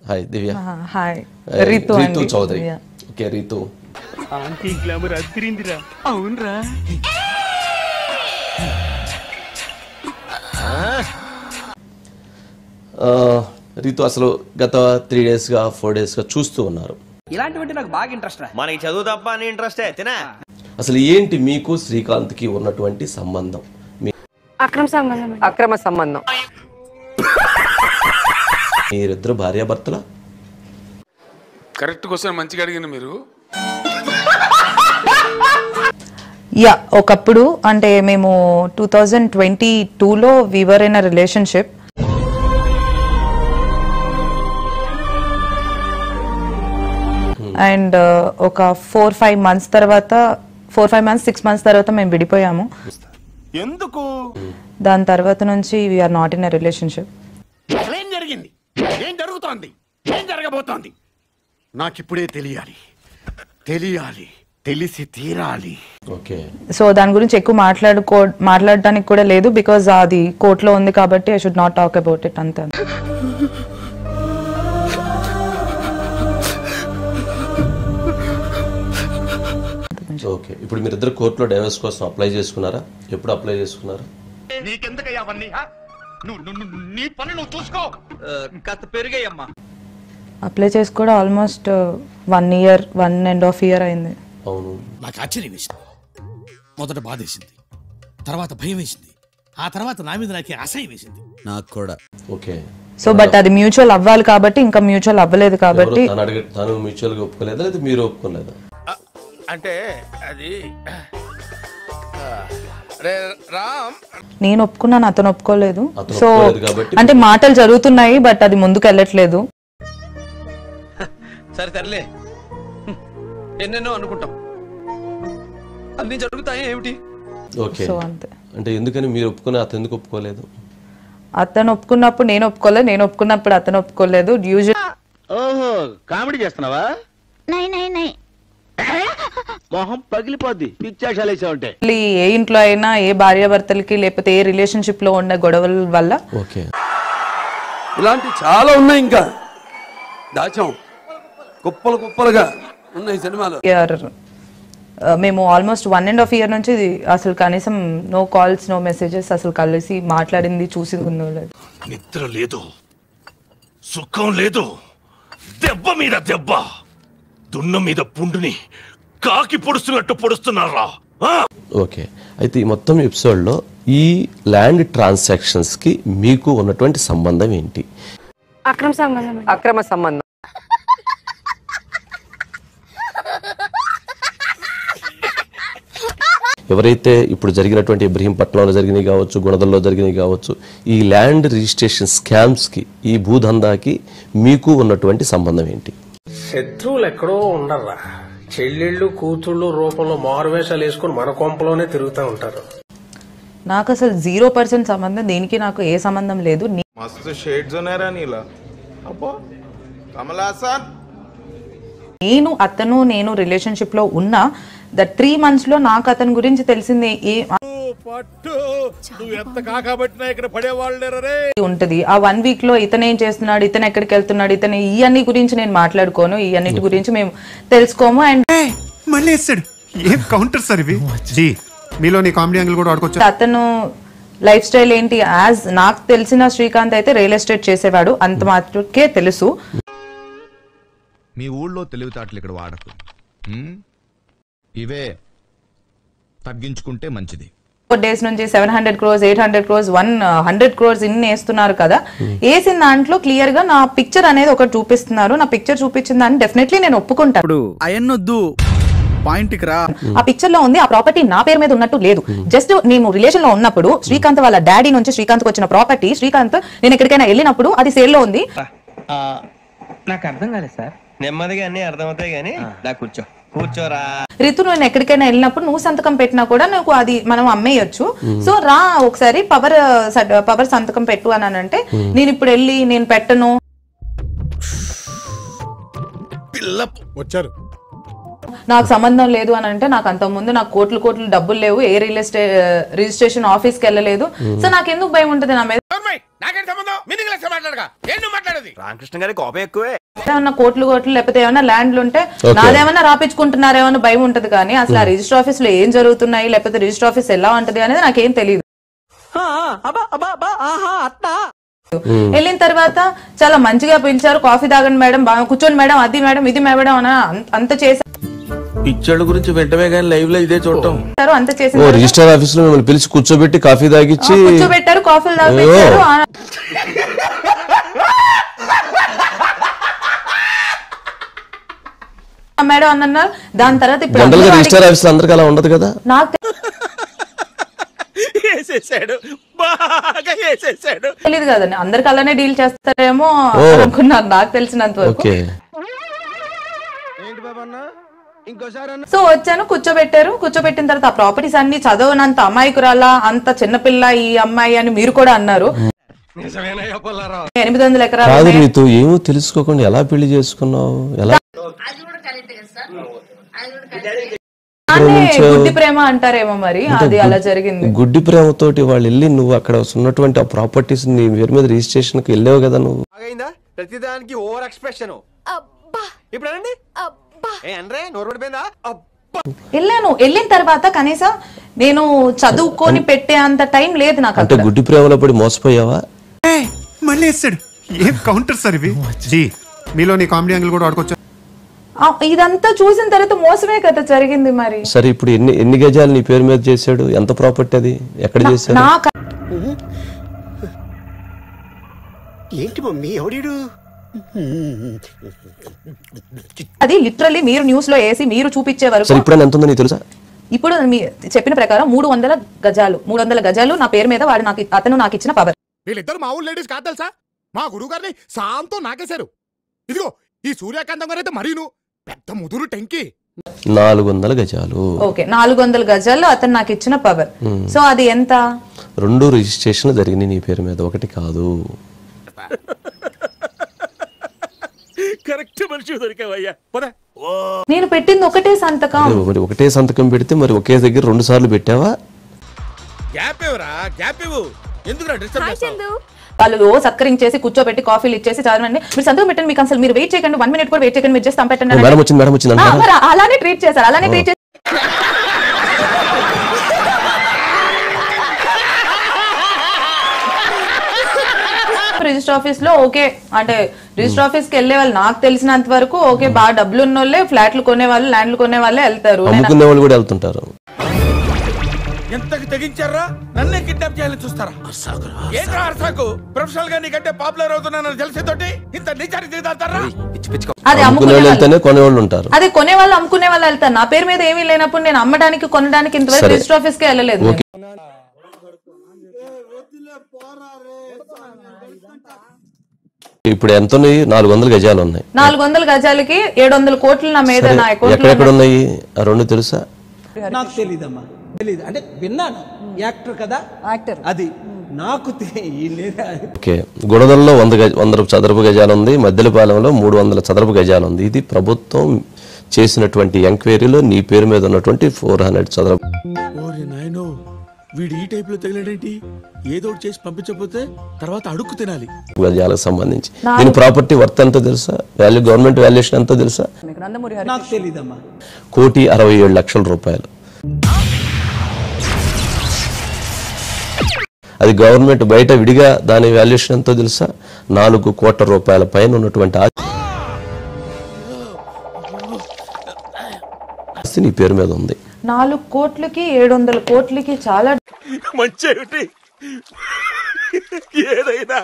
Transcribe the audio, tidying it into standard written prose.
Hi Divya. Hi Ritu Chaudhary. Okay Ritu. Aunty glamour అదిరిందిరా. అవునరా. రీతు అసలు గత 3 డేస్గా 4 డేస్గా చూస్తూ ఉన్నారు. ఇలాంటివంటే నాకు బాగా ఇంట్రెస్ట్ రా. మనకి చదువు తప్ప అని ఇంట్రెస్టే తినా. అసలు ఏంటి మీకు శ్రీకాంత్కి ఉన్నటువంటి సంబంధం? అక్రమ సంబంధం. మీరిద్దరు భార్యాభర్తలా? కరెక్ట్ క్వశ్చన్ మంచిగా అడిగిన మీరు. యా, ఒకప్పుడు అంటే మేము 2022లో we were in a relationship. And ఒక 4-5 మంత్స్ తర్వాత 6 మంత్స్ తర్వాత మేము విడిపోయాము. ఎందుకు? దాని తర్వాత నుంచి we're not in a relationship. ఏం జరిగింది? ఏం జరుగుతోంది? ఏం జరగబోతోంది? నాకిప్పుడే తెలియాలి. తెలిసి తీరాలి. ఓకే. సో దాని గురించి ఎక్కువ మాట్లాడడానికి కూడా లేదు, బికాజ్ అది కోర్టులో ఉంది కాబట్టి I should not talk about it అంతే. ఓకే, ఇప్పుడు మీరిద్దరు కోర్టులో డైవర్స్ కోసం అప్లై చేసుకున్నారా? ఎప్పుడు అప్లై చేసుకున్నారు? నీకెందుకయ్యా అవన్నీ? నీ పని నువ్వు చూసుకో. కాస్త పెరిగాయమ్మా. అప్లై చేసుకోవడం ఆల్మోస్ట్ 1.5 year అయింది. అవును. నాకు ఆశ్చర్యం వేసింది. మొదట బాధ వేసింది, తర్వాత భయం వేసింది, ఆ తర్వాత నా మీద నాకే అసహ్యం వేసింది. నాకు కూడా. ఓకే. సో బట్ అది మ్యూచువల్ అవ్వాలి కాబట్టి ఇంకా మ్యూచువల్ అవ్వలేదు కాబట్టి. తను మ్యూచువల్ గా ఒప్పుకోలేదా లేదా మీరు ఒప్పుకోలేదా? అంటే అది రామ్, నేను ఒప్పుకున్నాను, అతను ఒప్పుకోలేదు. సో కాబట్టి అంటే మాటలు జరుగుతున్నాయి బట్ అది ముందుకు వెళ్ళట్లేదు. సరే సర్లే, ఎన్నెన్నో అనుకుంటాం, అన్ని జరుగుతాయి ఏమిటి? ఓకే. సో అంతే. అంటే ఎందుకని మీరు ఒప్పుకున్నా అతను ఎందుకు ఒప్పుకోలేదు? అతను ఒప్పుకున్నప్పుడు నేను ఒప్పుకోలేదు, నేను ఒప్పుకున్నప్పుడు అతను ఒప్పుకోలేదు. ఓహో, కామెడీ చేస్తున్నావా? మొహం పగిలిపోద్ది పిచ్చాశాలు వేసావంటే. ఏ ఇంట్లో అయినా ఏ భార్యాభర్తలకి లేకపోతే ఏ రిలేషన్షిప్ లో ఉన్న గొడవల వల్ల. ఓకే. ఇలాంటి చాలా ఉన్నాయి, ఇంకా దాచాం కుప్పలుగా ఉన్నాయి సినిమాలు. మేము ఆల్మోస్ట్ 1.5 year నుంచి అసలు కనీసం నో కాల్స్ నో మెసేజెస్, అసలు కలిసి మాట్లాడింది చూసి లేదు. నిద్ర లేదు, సుఖం లేదు, దెబ్బ మీద దెబ్బ, దున్న మీద పుండుని కాకి పొడుస్తున్నట్టు పొడుస్తున్నారా? ఓకే. అయితే ఈ మొత్తం ఎపిసోడ్లో ఈ ల్యాండ్ ట్రాన్సాక్షన్స్ కి మీకు ఉన్నటువంటి సంబంధం ఏంటి? అక్రమ సంబంధం. ఎవరైతే ఇప్పుడు జరిగినటువంటి ఇబ్రహీంపట్నంలో జరిగినవి కావచ్చు, గుణదల్లో జరిగినవి కావచ్చు, ఈ ల్యాండ్ రిజిస్ట్రేషన్ స్కామ్స్ కి, ఈ భూదందాకి మీకు ఉన్నటువంటి సంబంధం ఏంటి? శత్రువులు ఎక్కడో ఉండర్రా, చెల్లెళ్ళు కూతుళ్ళు రూపంలో మారువేషాలు వేసుకుని మన కొంపలోనే తిరుగుతూ ఉంటారు. నాకు అసలు 0% సంబంధం, దీనికి నాకు ఏ సంబంధం లేదు. మస్తు షేడ్స్ ఉన్నారా నీలా? అబ్బో కమలాసన్. నేను రిలేషన్షిప్ లో ఉన్నా దట్ 3 months లో నాకు అతని గురించి తెలిసింది ఉంటది. ఆ 1 week లో ఇతను ఏం చేస్తున్నాడు, ఇతను ఎక్కడికి వెళ్తున్నాడు, ఇతను ఇవన్నీ గురించి నేను మాట్లాడుకోను, ఈ అన్నిటి గురించి మేము తెలుసుకోము. అండ్ మళ్ళీ ఏం కౌంటర్ సార్ ఇవి? మీలోని కామెడీ యాంగిల్ కూడా వాడుకోవచ్చు. అతను లైఫ్ స్టైల్ ఏంటి, యాజ్ నాకు తెలిసిన శ్రీకాంత్ అయితే రియల్ ఎస్టేట్ చేసేవాడు, అంత మాత్రకే తెలుసు. మీ ఊళ్ళో తెలివితేటలు ఇక్కడ వాడకు, ఇవే తగ్గించుకుంటే మంచిది. 4 days నుంచి 700 crores 800 crores 100 crores ఇన్ని వేస్తున్నారు కదా. వేసిన దాంట్లో క్లియర్ గా నా పిక్చర్ అనేది ఒకటి చూపిస్తున్నారు. నా పిక్చర్ చూపించిన దాన్ని డెఫినెట్లీ నేను ఒప్పుకుంటాను. ఆ పిక్చర్ లో ఉంది, ఆ ప్రాపర్టీ నా పేరు మీద ఉన్నట్టు లేదు. జస్ట్ నేను రిలేషన్ లో ఉన్నప్పుడు శ్రీకాంత్ వాళ్ళ డాడీ నుంచి శ్రీకాంత్ వచ్చిన ప్రాపర్టీ, శ్రీకాంత్ నేను ఎక్కడికైనా వెళ్ళినప్పుడు అది సేల్ లో ఉంది. నాకు అర్థం కాలేదు సార్. నెమ్మదిగా అన్ని అర్థమవుతాయి కానీ కూర్చోరా. రితు నేను ఎక్కడికైనా వెళ్ళినప్పుడు నువ్వు సంతకం పెట్టినా కూడా నువ్వు అది మనం అమ్మేయచ్చు. సో రా ఒకసారి పవర్ సంతకం పెట్టు అని అంటే నేను ఇప్పుడు వెళ్ళి నేను పెట్టను. వచ్చారు నాకు సంబంధం లేదు అని అంటే, నాకు అంత ముందు నాకు కోట్లు డబ్బులు లేవు, ఏ రిజిస్ట్రేషన్ ఆఫీస్ కి వెళ్ళలేదు. సో నాకు ఎందుకు భయం ఉంటుంది నా మీద? మాట్లాడగా ఏం నువ్వు మాట్లాడేది? రామకృష్ణ గారి కోపం ఎక్కువే. ఏమన్నా కోట్లు లేకపోతే ఏమన్నా ల్యాండ్లు ఉంటే నాదేమన్నా రాపించుకుంటున్నారేమో భయం ఉంటది, కానీ అసలు ఆ రిజిస్టర్ ఆఫీస్ లో ఏం జరుగుతున్నాయి లేకపోతే రిజిస్టర్ ఆఫీస్ ఎలా ఉంటది అనేది నాకేం తెలియదు. వెళ్ళిన తర్వాత చాలా మంచిగా పిలిచారు, కాఫీ తాగండి మేడం, బాగా కూర్చోండి మేడం, అది మేడం ఇది మేడం అని అంత చేశారు. పిచ్చోళ్ళ గురించి వెంటనే కానీ లైవ్ లో ఇదే చూడటం. అంత చేసి రిజిస్టర్ ఆఫీస్ లో మిమ్మల్ని పిలిచి కూర్చోబెట్టి కాఫీ తాగిచ్చి కూర్చోబెట్టారు, కాఫీలు తాగిచ్చారు మేడం అని అన్నారు. దాని తర్వాత ఇప్పుడు రిజిస్టర్ ఆఫీస్ లో అందరికి అలా ఉండదు కదా. నాకు తెలియదు కదండి, అందరికి అలానే డీల్ చేస్తారేమో అనుకున్నాను నాకు తెలిసినంత వరకు. సో వచ్చాను, కూర్చోబెట్టిన తర్వాత ఆ ప్రాపర్టీస్ అన్ని చదవనంత అమాయకురాలా, అంత చిన్నపిల్ల ఈ అమ్మాయి అని మీరు కూడా అన్నారు. 800 ఎకరాలు నీతో ఏమో తెలుసుకోకుండా ఎలా పెళ్లి చేసుకున్నావు? ఎలా గుడ్డి ప్రేమ అంటారేమో మరి, అది అలా జరిగింది. గుడ్డి ప్రేమతోటి వాళ్ళు వెళ్ళి నువ్వు అక్కడ ఉన్నటువంటి ఆ ప్రాపర్టీస్ నీ పేరు మీద రిజిస్ట్రేషన్ కి వెళ్ళావు కదా నువ్వు. ప్రతిదానికి ఓవర్ ఎక్స్ప్రెషన్. ఇప్పుడు వెళ్ళాను, వెళ్ళిన తర్వాత కనీసం నేను చదువుకొని పెట్టే అంత టైం లేదు నాకు. అంటే గుడ్డి ప్రేమలో పడి మోసపోయావా? మళ్ళీ వేస్తాడు. ఏం కౌంటర్ సార్ ఇవి? మీలో నీ కామెడీ యాంగిల్ కూడా ఆడుకోవచ్చు. ఇదంతా చూసిన తర్వాత మోసమే కదా జరిగింది మరి. సరే ఇప్పుడు ఎన్ని గజాలు నీ పేరు మీద చేశాడు? ఎంత ప్రాపర్టీ అది? ఎక్కడ చేశాడు? ఏంటి మమ్మీ ఎవడు? అది లిటరల్లీ మీరు న్యూస్ లో వేసి మీరు చూపించే వరకు. సరే ఇప్పుడు ఎంత ఉందో నీకు తెలుసా? ఇప్పుడు చెప్పిన ప్రకారం 300 గజాలు నా పేరు మీద వాడు అతను నాకు ఇచ్చిన పవర్. వీళ్ళిద్దరు మా ఊరు లేడీస్ కాదు తెలుసా? మా గురువు గారిని సాంతో నాకేశారు. ఇదిగో ఈ సూర్యకాంతం గారు అయితే మరీను పెద్ద ముదురు టెంకి. 400 గజాలు. ఓకే, 400 గజాలు అతను నాకు ఇచ్చిన పవర్. సో అది ఎంత? 2 రిజిస్ట్రేషన్ జరిగింది నీ పేరు మీద, ఒకటి కాదు. కరెక్ట్ మనిషి దొరికావయ్యా. నేను పెట్టింది ఒకటే సంతకం. మరి ఒకటే సంతకం పెడితే మరి ఒకే దగ్గర 2 సార్లు పెట్టావా? గ్యాప్ ఇవ్వరా, గ్యాప్ ఇవ్వు. ఎందుకు డిస్టర్బ్ చేస్తావు? వాళ్ళు సత్కరించేసి కూర్చోబెట్టి కాఫీలు ఇచ్చేసి చదవండి, మీరు సంతకం పెట్టండి, మీకు అసలు మీరు వెయిట్ చేయకండి, 1 మినిట్ కూడా వెయిట్ చేయకండి, మీరు జస్ట్ పెట్టండి. మేడం వచ్చింది అలానే ట్రీట్ చేశారు, అలానే ట్రీట్ చేశారు. రిజిస్టర్ ఆఫీస్ లో ఓకే అంటే రిజిస్టర్ ఆఫీస్ కి వెళ్లే వాళ్ళు నాకు తెలిసినంత వరకు ఓకే, బాగా డబ్బులు ఉన్న వాళ్ళే ఫ్లాట్లు కొనే వాళ్ళు, ల్యాండ్లు కొనే వాళ్ళే వెళ్తారు. అమ్ముకునే వాళ్ళు కూడా వెళ్తుంటారు. ఎంతకి తెగించారా? నన్నే కిడ్నాప్ చేయాలని చూస్తారా? ఏంట్రా అర్సాకు? ప్రొఫెషనల్ గా నీకంటే పాపులర్ అవుతున్నానని తెలిసేతోటి ఇంత నీచానికి దిగుతారా? అది అమ్ముకునే కొనేవాళ్ళు ఉంటారు. అదే కొనే వాళ్ళు అమ్ముకునే వాళ్ళు వెళ్తారు. నా పేరు మీద ఏమీ లేనప్పుడు నేను అమ్మడానికి కొనడానికి ఇంతవరకు రిజిస్టర్ ఆఫీస్ కి వెళ్ళలేదు. ఇప్పుడు ఎంత ఉన్నాయి? 400 గజాలు ఉన్నాయి. 400 గజాలకి 700 కోట్లు నా మీద నా అకౌంట్. ఎక్కడెక్కడ ఉన్నాయి ఆ 2 తెలుసా? నాకు తెలీదమ్మా, తెలీదు. అంటే విన్నాను, యాక్టర్ కదా యాక్టర్, అది నాకు ఓకే. గుణదల్లో 100 చదరపు గజాలు ఉంది, మద్దెలపాలెంలో 300 చదరపు గజాలు ఉంది. ఇది ప్రభుత్వం చేసినటువంటి ఎంక్వైరీలో నీ పేరు మీద ఉన్నటువంటి 400 చదరపు. వీడు ఈ టైప్ లో తగిలేంటి? ఏదో చేసి పంపించకపోతే తర్వాత అడుక్కు తినాలి. గజాలకు సంబంధించి దీని ప్రాపర్టీ వర్త్ ఎంత తెలుసా? వాల్యూ, గవర్నమెంట్ వాల్యుయేషన్ ఎంత తెలుసా? నాకు తెలీదమ్మా. 1,67,00,000 రూపాయలు. అది గవర్నమెంట్ బయట విడిగా దాని వాల్యుయేషన్ ఎంతో తెలుసా? 4 కోట్ల రూపాయల పైన ఉన్నటువంటి ఆస్తి నీ పేరు మీద ఉంది. 4 కోట్లకి 700 కోట్లకి చాలా మంచి ఏదైనా